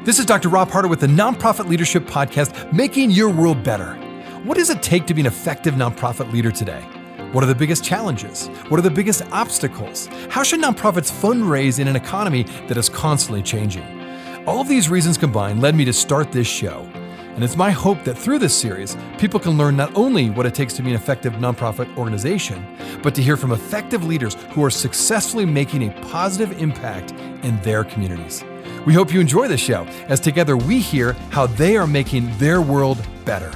This is Dr. Rob Harder with the Nonprofit Leadership Podcast, Making Your World Better. What does it take to be an effective nonprofit leader today? What are the biggest challenges? What are the biggest obstacles? How should nonprofits fundraise in an economy that is constantly changing? All of these reasons combined led me to start this show. And it's my hope that through this series, people can learn not only what it takes to be an effective nonprofit organization, but to hear from effective leaders who are successfully making a positive impact in their communities. We hope you enjoy the show, as together we hear how they are making their world better.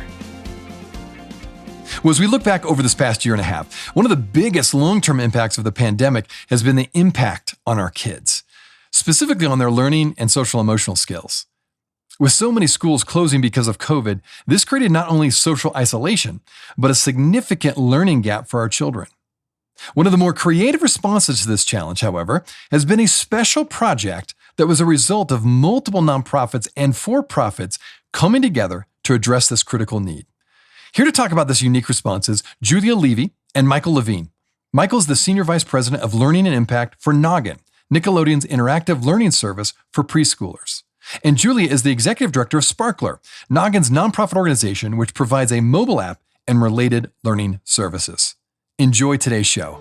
Well, as we look back over this past year and a half, one of the biggest long-term impacts of the pandemic has been the impact on our kids, specifically on their learning and social emotional skills. With so many schools closing because of COVID, this created not only social isolation, but a significant learning gap for our children. One of the more creative responses to this challenge, however, has been a special project that was a result of multiple nonprofits and for-profits coming together to address this critical need. Here to talk about this unique response is Julia Levy and Michael Levine. Michael is the Senior Vice President of Learning and Impact for Noggin, Nickelodeon's interactive learning service for preschoolers. And Julia is the Executive Director of Sparkler, Noggin's nonprofit organization which provides a mobile app and related learning services. Enjoy today's show.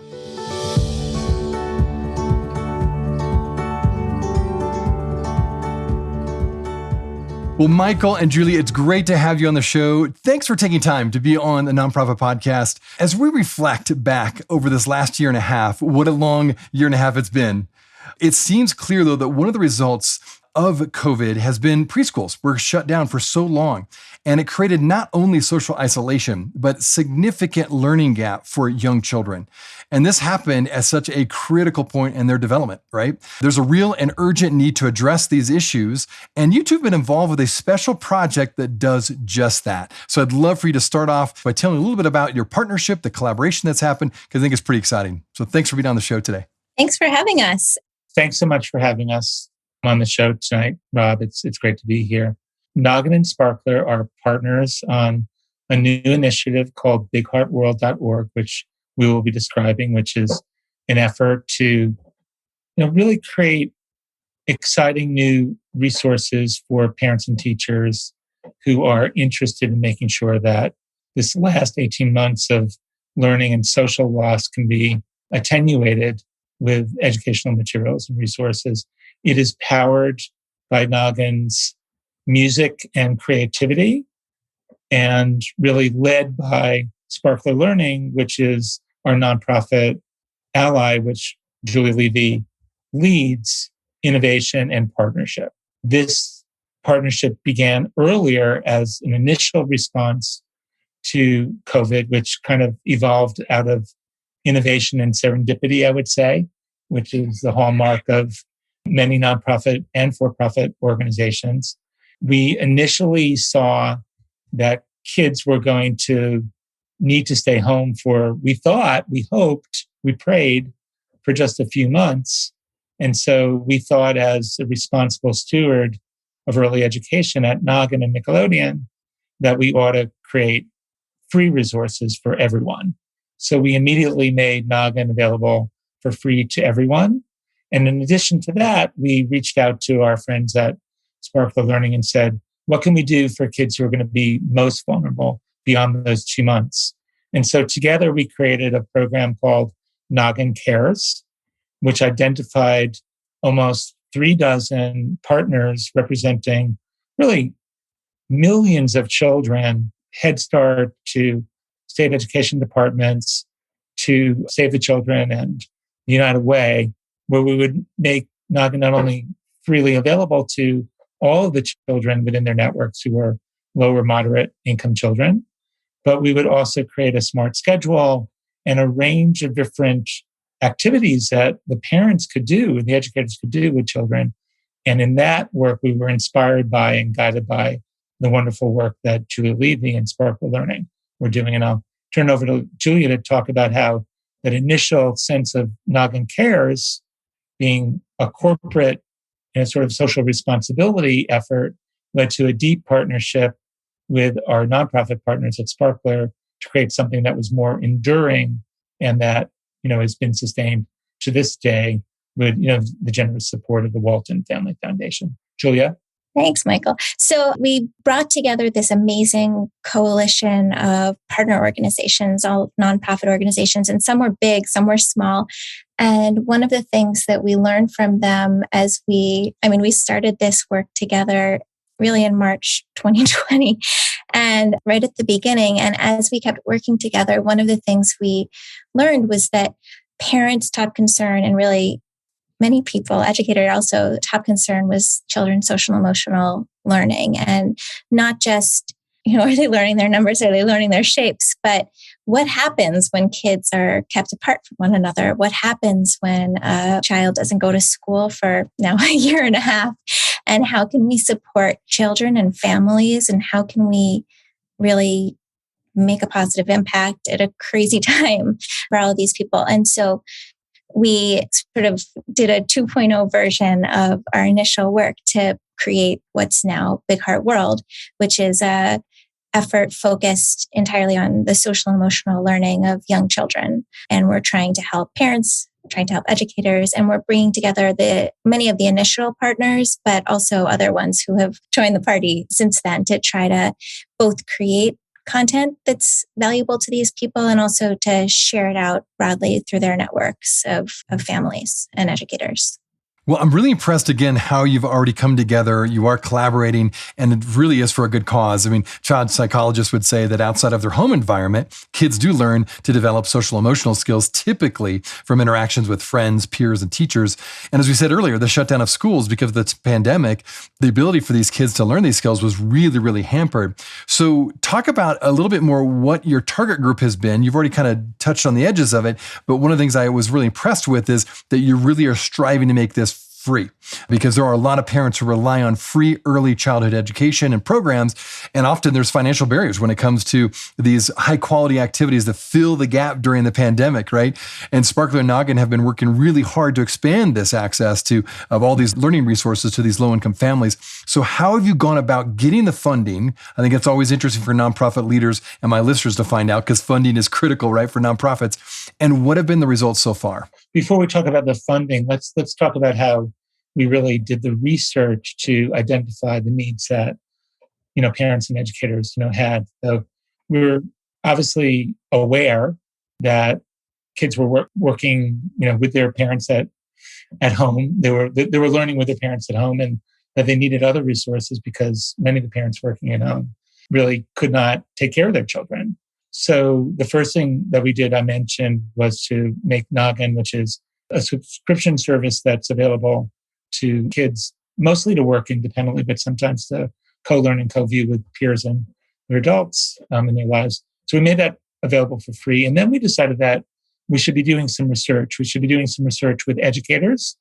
Well, Michael and Julia, it's great to have you on the show. Thanks for taking time to be on the Nonprofit Podcast. As we reflect back over this last year and a half, what a long year and a half it's been. It seems clear, though, that one of the results of COVID has been preschools were shut down for so long. And it created not only social isolation, but significant learning gap for young children. And this happened at such a critical point in their development, right? There's a real and urgent need to address these issues. And you two have been involved with a special project that does just that. So I'd love for you to start off by telling a little bit about your partnership, the collaboration that's happened, because I think it's pretty exciting. So thanks for being on the show today. Thanks for having us. Thanks so much for having us on the show tonight, Rob. It's great to be here. Noggin and Sparkler are partners on a new initiative called bigheartworld.org, which we will be describing, which is an effort to really create exciting new resources for parents and teachers who are interested in making sure that this last 18 months of learning and social loss can be attenuated with educational materials and resources. It is powered by Noggin's music and creativity, and really led by Sparkler Learning, which is our nonprofit ally, which Julia Levy leads innovation and partnership. This partnership began earlier as an initial response to COVID, which kind of evolved out of innovation and serendipity, I would say, which is the hallmark of many nonprofit and for-profit organizations. We initially saw that kids were going to need to stay home for, we hoped, we prayed for just a few months. And so we thought, as a responsible steward of early education at Noggin and Nickelodeon, that we ought to create free resources for everyone. So we immediately made Noggin available for free to everyone. And in addition to that, we reached out to our friends at Sparkler Learning and said, what can we do for kids who are going to be most vulnerable beyond those 2 months? And so together we created a program called Noggin Cares, which identified almost 36 partners representing really millions of children, Head Start to state education departments, to Save the Children and United Way, where we would make Noggin not only freely available to all of the children within their networks who are low or moderate income children, but we would also create a smart schedule and a range of different activities that the parents could do and the educators could do with children. And in that work, we were inspired by and guided by the wonderful work that Julia Levy and Sparkler Learning were doing. And I'll turn over to Julia to talk about how that initial sense of Noggin Cares being a corporate and sort of social responsibility effort led to a deep partnership with our nonprofit partners at Sparkler to create something that was more enduring and that, has been sustained to this day with, the generous support of the Walton Family Foundation. Julia? Thanks, Michael. So we brought together this amazing coalition of partner organizations, all nonprofit organizations, and some were big, some were small. And one of the things that we learned from them we started this work together really in March 2020 and right at the beginning. And as we kept working together, one of the things we learned was that parents' top concern, and really many people, educators also, top concern was children's social and emotional learning. And not just, are they learning their numbers? Are they learning their shapes? But what happens when kids are kept apart from one another? What happens when a child doesn't go to school for now a year and a half? And how can we support children and families? And how can we really make a positive impact at a crazy time for all of these people? And so we sort of did a 2.0 version of our initial work to create what's now Big Heart World, which is a effort focused entirely on the social and emotional learning of young children. And we're trying to help parents, trying to help educators, and we're bringing together many of the initial partners, but also other ones who have joined the party since then to try to both create content that's valuable to these people and also to share it out broadly through their networks of families and educators. Well, I'm really impressed again how you've already come together. You are collaborating, and it really is for a good cause. I mean, child psychologists would say that outside of their home environment, kids do learn to develop social emotional skills, typically from interactions with friends, peers, and teachers. And as we said earlier, the shutdown of schools because of the pandemic, the ability for these kids to learn these skills was really, really hampered. So talk about a little bit more what your target group has been. You've already kind of touched on the edges of it, but one of the things I was really impressed with is that you really are striving to make this free, because there are a lot of parents who rely on free early childhood education and programs. And often there's financial barriers when it comes to these high quality activities that fill the gap during the pandemic, right? And Sparkler and Noggin have been working really hard to expand this access of all these learning resources to these low income families. So how have you gone about getting the funding? I think it's always interesting for nonprofit leaders and my listeners to find out, because funding is critical, right, for nonprofits. And what have been the results so far? Before we talk about the funding, let's talk about how we really did the research to identify the needs that parents and educators had. So we were obviously aware that kids were working with their parents at home. They were learning with their parents at home, and that they needed other resources because many of the parents working at home really could not take care of their children. So the first thing that we did, I mentioned, was to make Noggin, which is a subscription service that's available to kids, mostly to work independently, but sometimes to co-learn and co-view with peers and their adults in their lives. So we made that available for free. And then we decided that we should be doing some research. We should be doing some research with educators.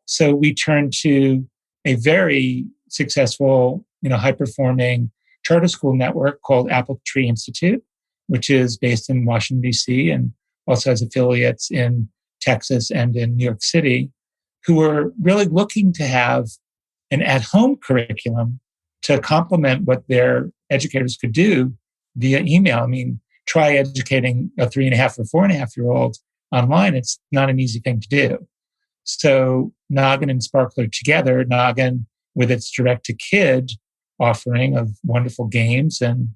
So we turned to a very successful, high-performing charter school network called Apple Tree Institute, which is based in Washington, D.C., and also has affiliates in Texas and in New York City, who were really looking to have an at-home curriculum to complement what their educators could do via email. I mean, try educating a 3.5 or 4.5-year-old online. It's not an easy thing to do. So Noggin and Sparkler together, Noggin with its direct-to-kid offering of wonderful games and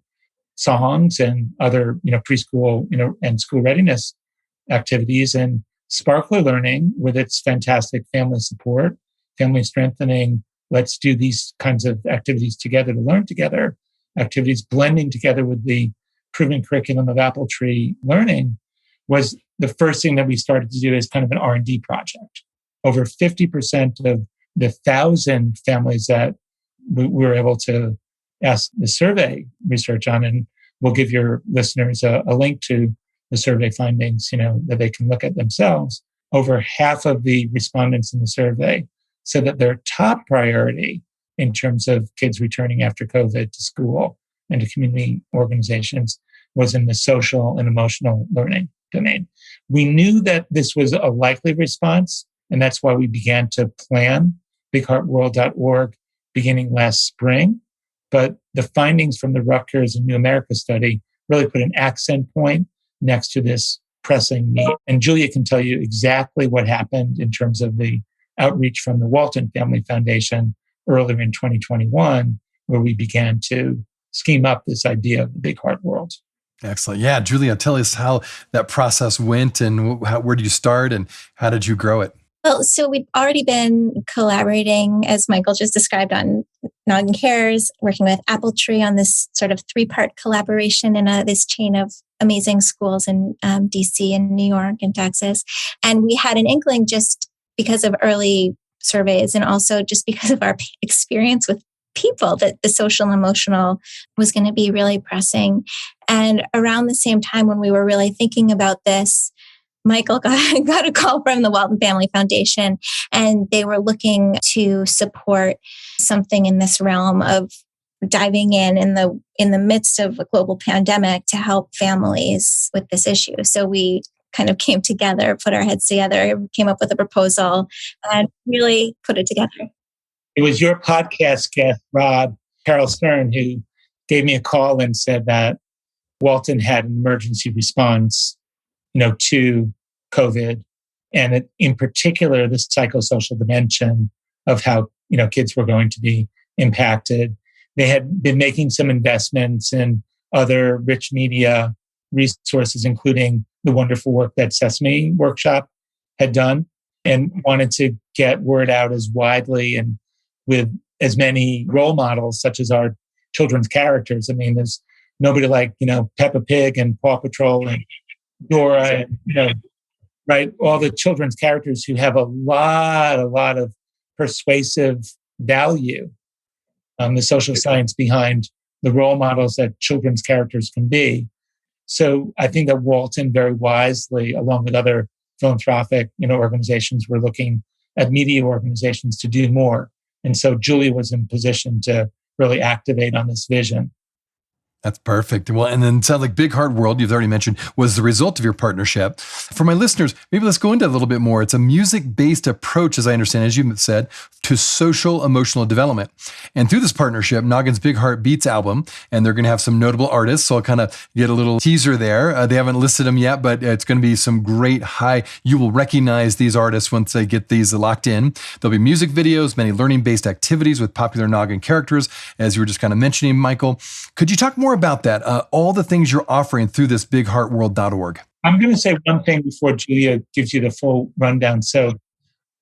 songs and other, preschool, and school readiness activities, and Sparkler Learning with its fantastic family support, family strengthening. Let's do these kinds of activities together to learn together, activities blending together with the proven curriculum of Apple Tree Learning, was the first thing that we started to do as kind of an R&D project. Over 50% of the 1,000 families that we were able to ask the survey research on, and we'll give your listeners a link to the survey findings, that they can look at themselves. Over half of the respondents in the survey said that their top priority in terms of kids returning after COVID to school and to community organizations was in the social and emotional learning domain. We knew that this was a likely response, and that's why we began to plan bigheartworld.org beginning last spring. But the findings from the Rutgers and New America study really put an accent point next to this pressing need. And Julia can tell you exactly what happened in terms of the outreach from the Walton Family Foundation earlier in 2021, where we began to scheme up this idea of the big heart world. Excellent. Yeah, Julia, tell us how that process went and where did you start and how did you grow it? Well, so we've already been collaborating, as Michael just described, on Noggin Cares, working with Apple Tree on this sort of 3-part collaboration in this chain of amazing schools in DC and New York and Texas. And we had an inkling just because of early surveys and also just because of our experience with people that the social and emotional was going to be really pressing. And around the same time when we were really thinking about this, Michael got a call from the Walton Family Foundation, and they were looking to support something in this realm of diving in the midst of a global pandemic to help families with this issue. So we kind of came together, put our heads together, came up with a proposal, and really put it together. It was your podcast guest, Rob Carol Stern, who gave me a call and said that Walton had an emergency response to COVID, and in particular, the psychosocial dimension of how, kids were going to be impacted. They had been making some investments in other rich media resources, including the wonderful work that Sesame Workshop had done, and wanted to get word out as widely and with as many role models, such as our children's characters. I mean, there's nobody like, Peppa Pig and Paw Patrol and Dora, and, right? All the children's characters who have a lot of persuasive value. The social science behind the role models that children's characters can be. So I think that Walton very wisely, along with other philanthropic, organizations, were looking at media organizations to do more. And so Julia was in position to really activate on this vision. That's perfect. Well, and then it sounds like Big Heart World, you've already mentioned, was the result of your partnership. For my listeners, maybe let's go into a little bit more. It's a music-based approach, as I understand, as you said, to social emotional development. And through this partnership, Noggin's Big Heart Beats album, and they're going to have some notable artists, so I'll kind of get a little teaser there. They haven't listed them yet, but it's going to be some great you will recognize these artists once they get these locked in. There'll be music videos, many learning-based activities with popular Noggin characters, as you were just kind of mentioning, Michael. Could you talk more about that, all the things you're offering through this bigheartworld.org? I'm going to say one thing before Julia gives you the full rundown. So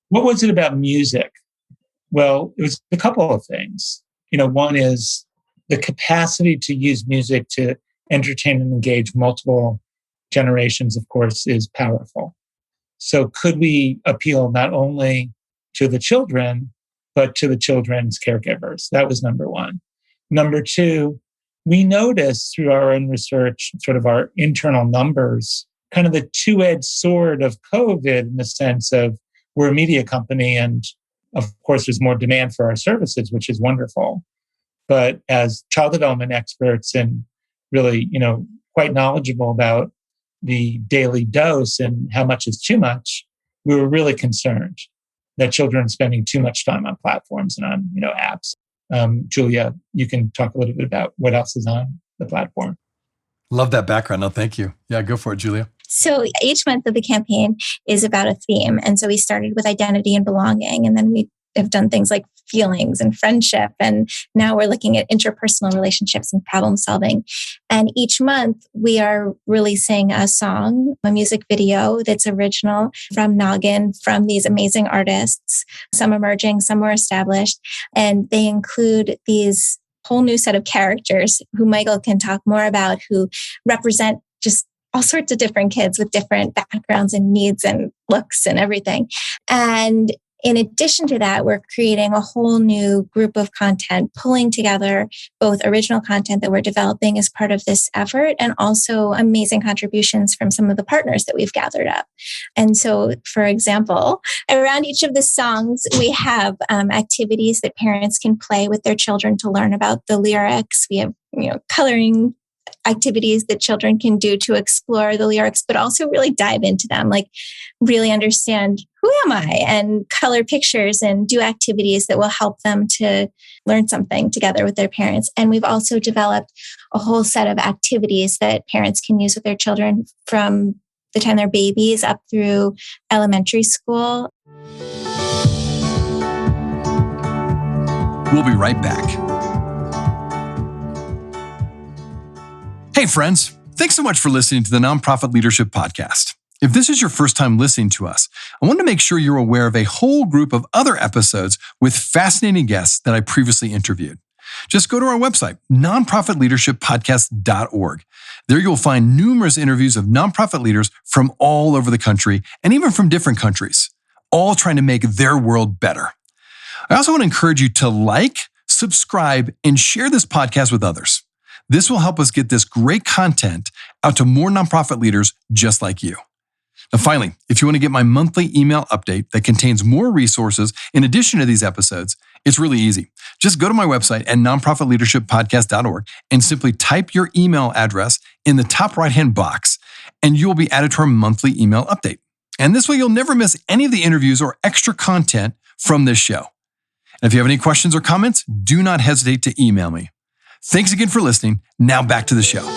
what was it about music? Well, it was a couple of things. One is the capacity to use music to entertain and engage multiple generations, of course, is powerful. So could we appeal not only to the children, but to the children's caregivers? That was number one. Number two, we noticed through our own research, sort of our internal numbers, kind of the two-edged sword of COVID in the sense of we're a media company and of course there's more demand for our services, which is wonderful. But as child development experts and really, quite knowledgeable about the daily dose and how much is too much, we were really concerned that children are spending too much time on platforms and on, apps. Julia, you can talk a little bit about what else is on the platform. Love that background. No, thank you. Yeah, go for it, Julia. So each month of the campaign is about a theme. And so we started with identity and belonging, and then we have done things like feelings and friendship. And now we're looking at interpersonal relationships and problem solving. And each month we are releasing a song, a music video that's original from Noggin, from these amazing artists, some emerging, some more established. And they include these whole new set of characters who Michael can talk more about, who represent just all sorts of different kids with different backgrounds and needs and looks and everything. And in addition to that, we're creating a whole new group of content, pulling together both original content that we're developing as part of this effort and also amazing contributions from some of the partners that we've gathered up. And so, for example, around each of the songs, we have activities that parents can play with their children to learn about the lyrics. We have, coloring activities that children can do to explore the lyrics, but also really dive into them, like really understand who am I and color pictures and do activities that will help them to learn something together with their parents. And we've also developed a whole set of activities that parents can use with their children from the time they're babies up through elementary school. We'll be right back. Hey, friends. Thanks so much for listening to the Nonprofit Leadership Podcast. If this is your first time listening to us, I want to make sure you're aware of a whole group of other episodes with fascinating guests that I previously interviewed. Just go to our website, nonprofitleadershippodcast.org. There you'll find numerous interviews of nonprofit leaders from all over the country and even from different countries, all trying to make their world better. I also want to encourage you to like, subscribe, and share this podcast with others. This will help us get this great content out to more nonprofit leaders just like you. Now, finally, if you want to get my monthly email update that contains more resources in addition to these episodes, it's really easy. Just go to my website at nonprofitleadershippodcast.org and simply type your email address in the top right-hand box, and you'll be added to our monthly email update. And this way, you'll never miss any of the interviews or extra content from this show. And if you have any questions or comments, do not hesitate to email me. Thanks again for listening. Now back to the show.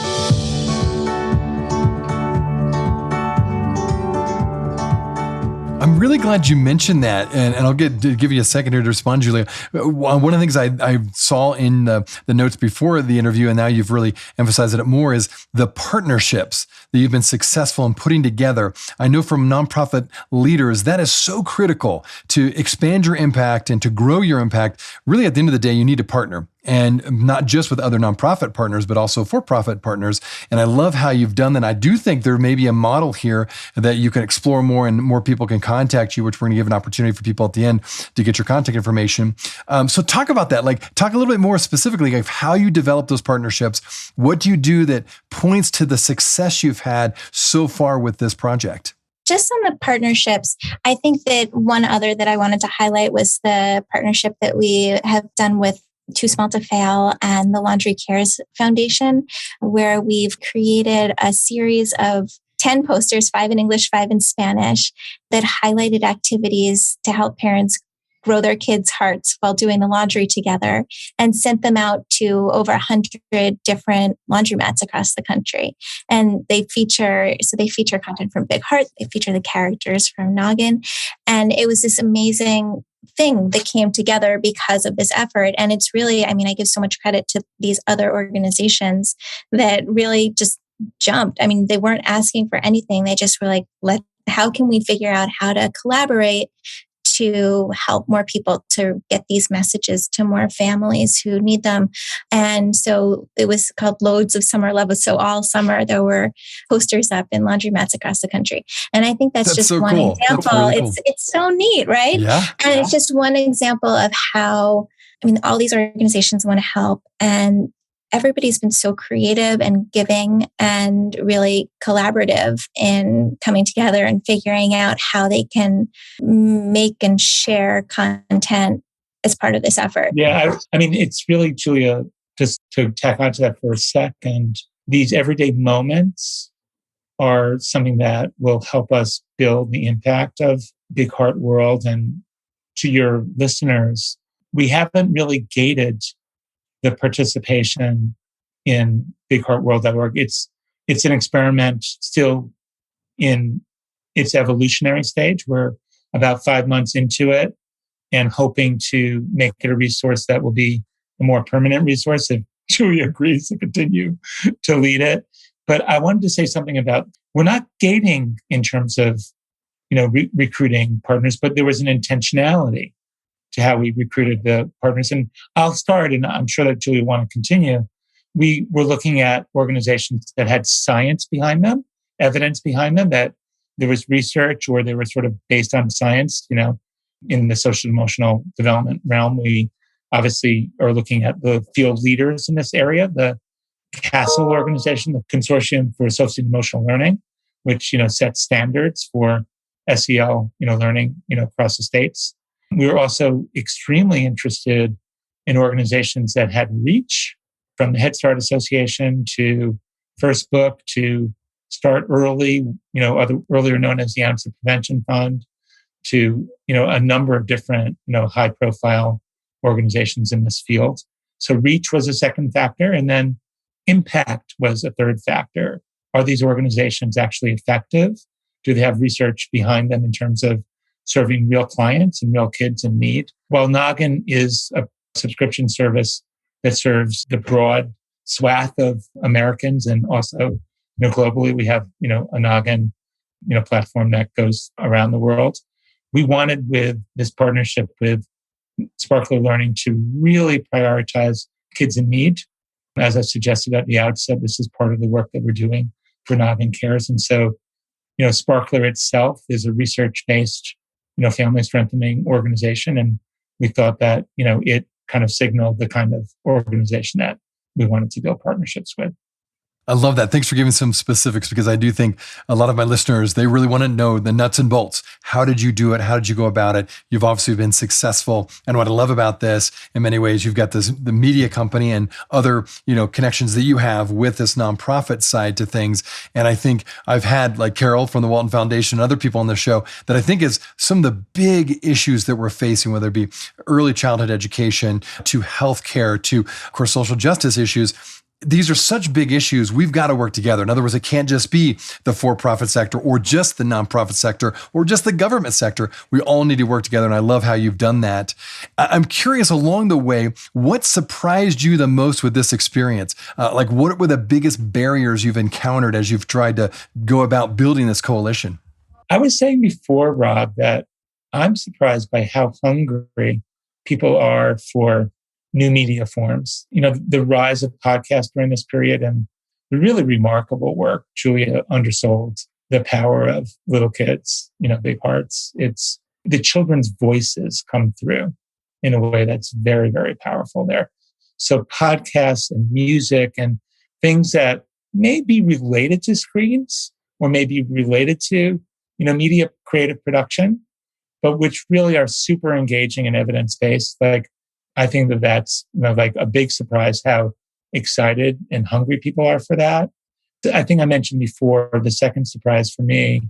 I'm really glad you mentioned that, and I'll give you a second here to respond, Julia. One of the things I saw in the notes before the interview, and now you've really emphasized it more, is the partnerships that you've been successful in putting together. I know from nonprofit leaders, that is so critical to expand your impact and to grow your impact. Really, at the end of the day, you need to partner. And not just with other nonprofit partners, but also for-profit partners. And I love how you've done that. I do think there may be a model here that you can explore more and more people can contact you, which we're going to give an opportunity for people at the end to get your contact information. So talk about that. Talk a little bit more specifically of how you develop those partnerships. What do you do that points to the success you've had so far with this project? Just on the partnerships, I think that one other that I wanted to highlight was the partnership that we have done with Too Small to Fail and the Laundry Cares Foundation, where we've created a series of 10 posters, 5 in English, 5 in Spanish, that highlighted activities to help parents grow their kids' hearts while doing the laundry together, and sent them out to over 100 different laundromats across the country. And they feature content from Big Heart, they feature the characters from Noggin, and it was this amazing thing that came together because of this effort. And it's really, I give so much credit to these other organizations that really just jumped. They weren't asking for anything. They just were like, how can we figure out how to collaborate to help more people to get these messages to more families who need them. And so it was called Loads of Summer Love. So all summer there were posters up in laundromats across the country. And I think that's just so one cool. example. Really cool. It's so neat, right? Yeah. And it's just one example of how, all these organizations want to help, and everybody's been so creative and giving and really collaborative in coming together and figuring out how they can make and share content as part of this effort. Yeah, it's really, Julia, just to tack onto that for a second, these everyday moments are something that will help us build the impact of Big Heart World. And to your listeners, we haven't really gated the participation in bigheartworld.org. It's an experiment still in its evolutionary stage. We're about 5 months into it and hoping to make it a resource that will be a more permanent resource if Julia agrees to continue to lead it. But I wanted to say something about, we're not gating in terms of, recruiting partners, but there was an intentionality to how we recruited the partners. And I'll start, and I'm sure that Julia will want to continue. We were looking at organizations that had science behind them, evidence behind them, that there was research or they were sort of based on science. In the social emotional development realm, we obviously are looking at the field leaders in this area, the CASEL organization, the Consortium for Social Emotional Learning, which, sets standards for SEL, learning, across the states. We were also extremely interested in organizations that had reach, from the Head Start Association to First Book to Start Early, earlier known as the Answer Prevention Fund, to, a number of different, high profile organizations in this field. So reach was a second factor. And then impact was a third factor. Are these organizations actually effective? Do they have research behind them in terms of serving real clients and real kids in need? While Noggin is a subscription service that serves the broad swath of Americans, and also, globally we have, a Noggin, platform that goes around the world. We wanted with this partnership with Sparkler Learning to really prioritize kids in need. As I suggested at the outset, this is part of the work that we're doing for Noggin Cares. And so, Sparkler itself is a research-based, family strengthening organization. And we thought that, it kind of signaled the kind of organization that we wanted to build partnerships with. I love that. Thanks for giving some specifics, because I do think a lot of my listeners, they really want to know the nuts and bolts. How did you do it? How did you go about it? You've obviously been successful. And what I love about this, in many ways, you've got the media company and other, connections that you have with this nonprofit side to things. And I think I've had, like Carol from the Walton Foundation and other people on the show, that I think is some of the big issues that we're facing, whether it be early childhood education to healthcare to, of course, social justice issues. These are such big issues. We've got to work together. In other words, it can't just be the for-profit sector or just the nonprofit sector or just the government sector. We all need to work together. And I love how you've done that. I'm curious, along the way, what surprised you the most with this experience? Like, what were the biggest barriers you've encountered as you've tried to go about building this coalition? I was saying before, Rob, that I'm surprised by how hungry people are for new media forms. The rise of podcasts during this period and the really remarkable work Julia undersold, the power of little kids, big hearts. It's the children's voices come through in a way that's very, very powerful there. So podcasts and music and things that may be related to screens or may be related to, media creative production, but which really are super engaging and evidence-based. Like, I think that's like a big surprise how excited and hungry people are for that. I think I mentioned before the second surprise for me,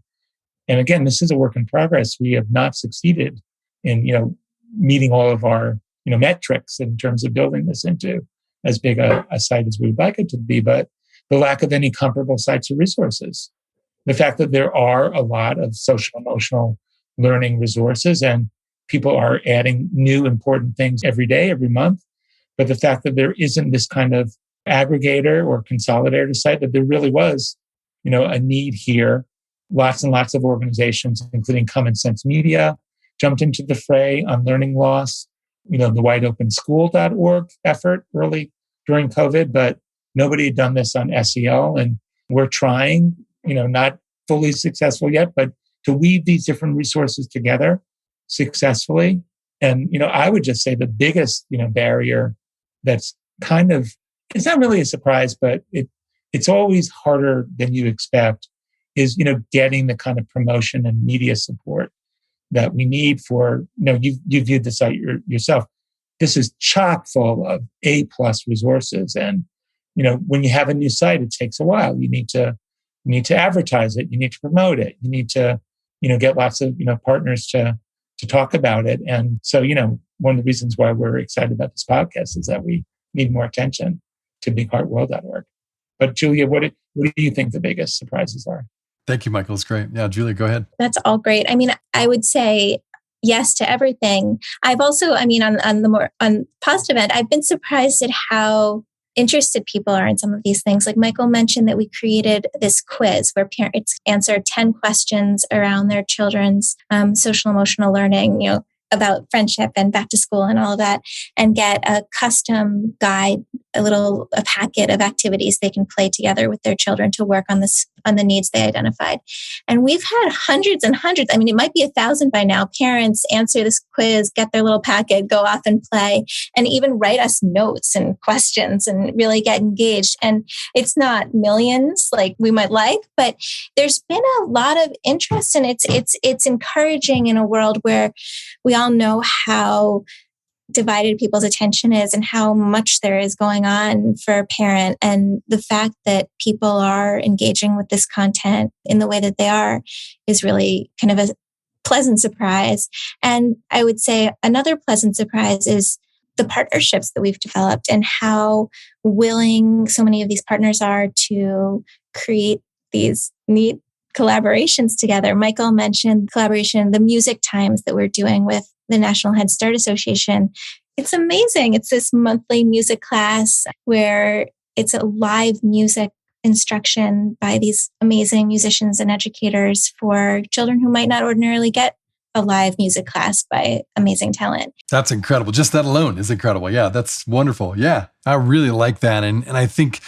and again, this is a work in progress. We have not succeeded in meeting all of our metrics in terms of building this into as big a site as we would like it to be, but the lack of any comparable sites or resources. The fact that there are a lot of social emotional learning resources and people are adding new important things every day, every month. But the fact that there isn't this kind of aggregator or consolidator site, that there really was, a need here. Lots and lots of organizations, including Common Sense Media, jumped into the fray on learning loss. The wideopenschool.org effort early during COVID, but nobody had done this on SEL. And we're trying, not fully successful yet, but to weave these different resources together successfully. And, I would just say the biggest, barrier that's kind of, it's not really a surprise, but it's always harder than you expect is, getting the kind of promotion and media support that we need for, you viewed the site yourself. This is chock full of A+ resources. And, when you have a new site, it takes a while. You need to advertise it. You need to promote it. You need to, get lots of, partners to talk about it. And so, one of the reasons why we're excited about this podcast is that we need more attention to bigheartworld.org. But Julia, what do you think the biggest surprises are? Thank you, Michael. It's great. Yeah, Julia, go ahead. That's all great. I mean, I would say yes to everything. I've also, on the positive end, I've been surprised at how interested people are in some of these things. Like Michael mentioned that we created this quiz where parents answer 10 questions around their children's social emotional learning, about friendship and back to school and all of that, and get a custom guide, a packet of activities they can play together with their children to work on the needs they identified. And we've had hundreds and hundreds. I mean, it might be 1,000 by now. Parents answer this quiz, get their little packet, go off and play, and even write us notes and questions and really get engaged. And it's not millions like we might like, but there's been a lot of interest, and it's encouraging in a world where we all know how divided people's attention is and how much there is going on for a parent. And the fact that people are engaging with this content in the way that they are is really kind of a pleasant surprise. And I would say another pleasant surprise is the partnerships that we've developed and how willing so many of these partners are to create these neat collaborations together. Michael mentioned collaboration, the music times that we're doing with the National Head Start Association. It's amazing. It's this monthly music class where it's a live music instruction by these amazing musicians and educators for children who might not ordinarily get a live music class by amazing talent. That's incredible. Just that alone is incredible. Yeah, that's wonderful. Yeah, I really like that. And I think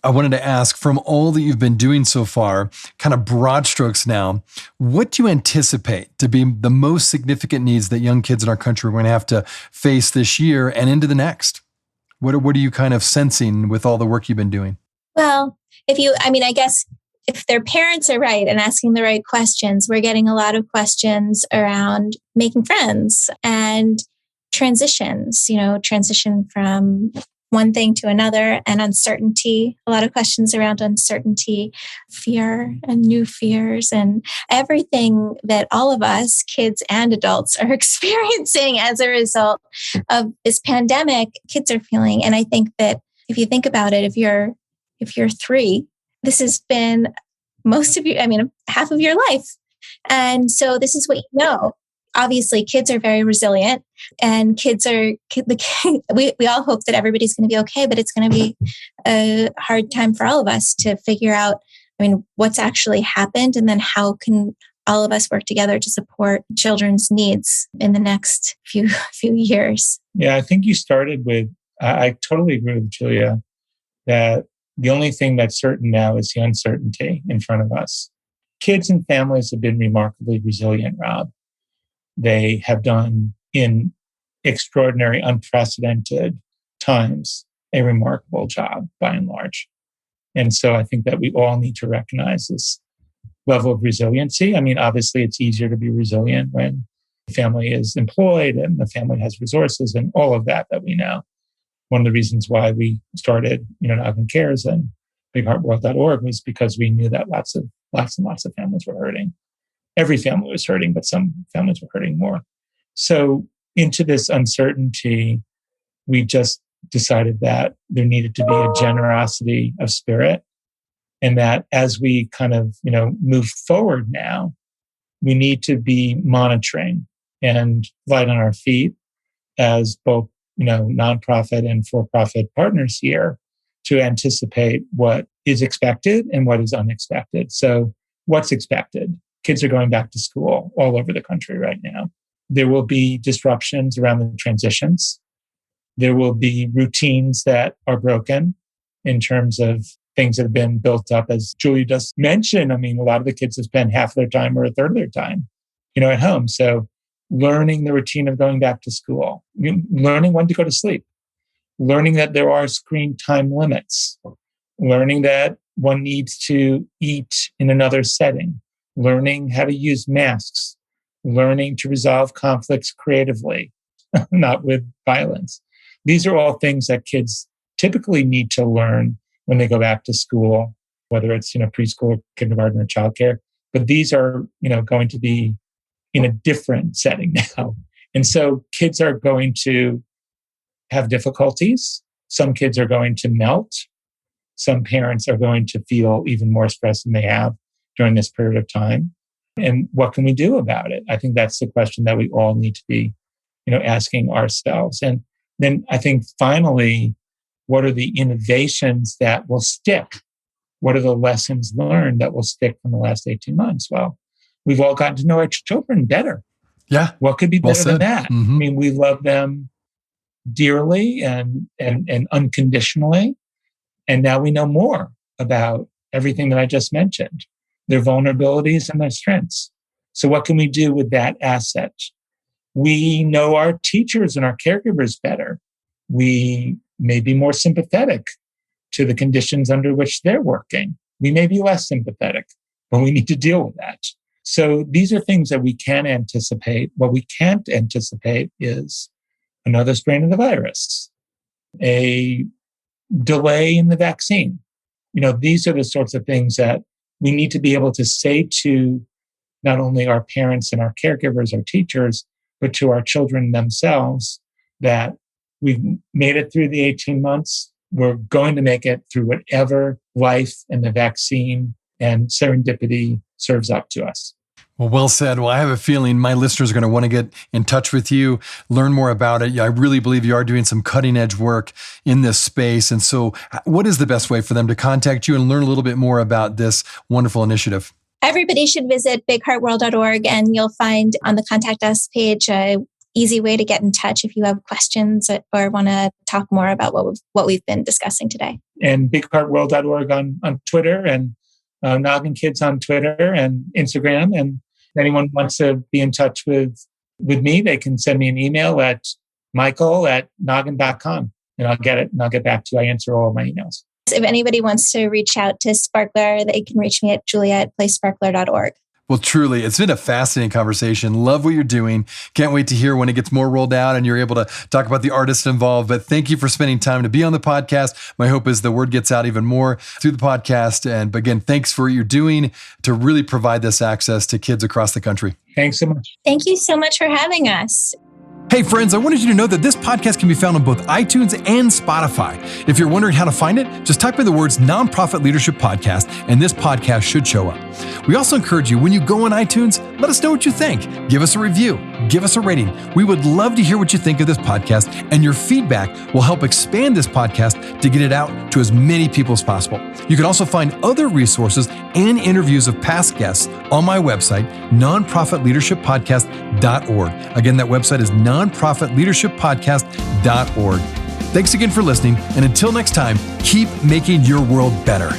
I wanted to ask, from all that you've been doing so far, kind of broad strokes now, what do you anticipate to be the most significant needs that young kids in our country are going to have to face this year and into the next? What are you kind of sensing with all the work you've been doing? Well, I guess if their parents are right and asking the right questions, we're getting a lot of questions around making friends and transitions, transition from one thing to another, and uncertainty, a lot of questions around uncertainty, fear and new fears, and everything that all of us, kids and adults, are experiencing as a result of this pandemic, kids are feeling. And I think that if you think about it, if you're 3, this has been half of your life. And so this is what you know. Obviously, kids are very resilient, and we all hope that everybody's going to be okay, but it's going to be a hard time for all of us to figure out, what's actually happened, and then how can all of us work together to support children's needs in the next few years. Yeah, I think you started with, I totally agree with Julia, that the only thing that's certain now is the uncertainty in front of us. Kids and families have been remarkably resilient, Rob. They have done, in extraordinary, unprecedented times, a remarkable job by and large. And so I think that we all need to recognize this level of resiliency. Obviously, it's easier to be resilient when the family is employed and the family has resources and all of that we know. One of the reasons why we started, Noggin Cares and BigHeartWorld.org was because we knew that lots and lots of families were hurting. Every family was hurting, but some families were hurting more. So into this uncertainty, we just decided that there needed to be a generosity of spirit, and that as we kind of, move forward now, we need to be monitoring and light on our feet as both, nonprofit and for-profit partners here to anticipate what is expected and what is unexpected. So what's expected? Kids are going back to school all over the country right now. There will be disruptions around the transitions. There will be routines that are broken in terms of things that have been built up. As Julia just mentioned, a lot of the kids have spent half their time or a third of their time, at home. So learning the routine of going back to school, learning when to go to sleep, learning that there are screen time limits, learning that one needs to eat in another setting, learning how to use masks, learning to resolve conflicts creatively, not with violence. These are all things that kids typically need to learn when they go back to school, whether it's, preschool, kindergarten, or childcare. But these are, going to be in a different setting now. And so kids are going to have difficulties. Some kids are going to melt. Some parents are going to feel even more stress than they have during this period of time. And what can we do about it? I think that's the question that we all need to be, asking ourselves. And then I think finally, what are the innovations that will stick? What are the lessons learned that will stick from the last 18 months? Well, we've all gotten to know our children better. Yeah. What could be better than that? Mm-hmm. We love them dearly and unconditionally. And now we know more about everything that I just mentioned, their vulnerabilities and their strengths. So what can we do with that asset? We know our teachers and our caregivers better. We may be more sympathetic to the conditions under which they're working. We may be less sympathetic, but we need to deal with that. So these are things that we can anticipate. What we can't anticipate is another strain of the virus, a delay in the vaccine. These are the sorts of things that we need to be able to say to not only our parents and our caregivers, our teachers, but to our children themselves, that we've made it through the 18 months. We're going to make it through whatever life and the vaccine and serendipity serves up to us. Well said. Well, I have a feeling my listeners are going to want to get in touch with you, learn more about it. I really believe you are doing some cutting edge work in this space. And so what is the best way for them to contact you and learn a little bit more about this wonderful initiative? Everybody should visit bigheartworld.org, and you'll find on the Contact Us page a easy way to get in touch if you have questions or want to talk more about what we've been discussing today. And bigheartworld.org on Twitter, and Noggin Kids on Twitter and Instagram. And if anyone wants to be in touch with me, they can send me an email at michael@noggin.com, and I'll get it and I'll get back to you. I answer all of my emails. If anybody wants to reach out to Sparkler, they can reach me at julia@playsparkler.org. Well, truly, it's been a fascinating conversation. Love what you're doing. Can't wait to hear when it gets more rolled out and you're able to talk about the artists involved. But thank you for spending time to be on the podcast. My hope is the word gets out even more through the podcast. And again, thanks for what you're doing to really provide this access to kids across the country. Thanks so much. Thank you so much for having us. Hey friends, I wanted you to know that this podcast can be found on both iTunes and Spotify. If you're wondering how to find it, just type in the words Nonprofit Leadership Podcast and this podcast should show up. We also encourage you, when you go on iTunes, let us know what you think. Give us a review, give us a rating. We would love to hear what you think of this podcast, and your feedback will help expand this podcast to get it out to as many people as possible. You can also find other resources and interviews of past guests on my website, nonprofitleadershippodcast.org. Again, that website is nonprofitleadershippodcast.org. Thanks again for listening, and until next time, keep making your world better.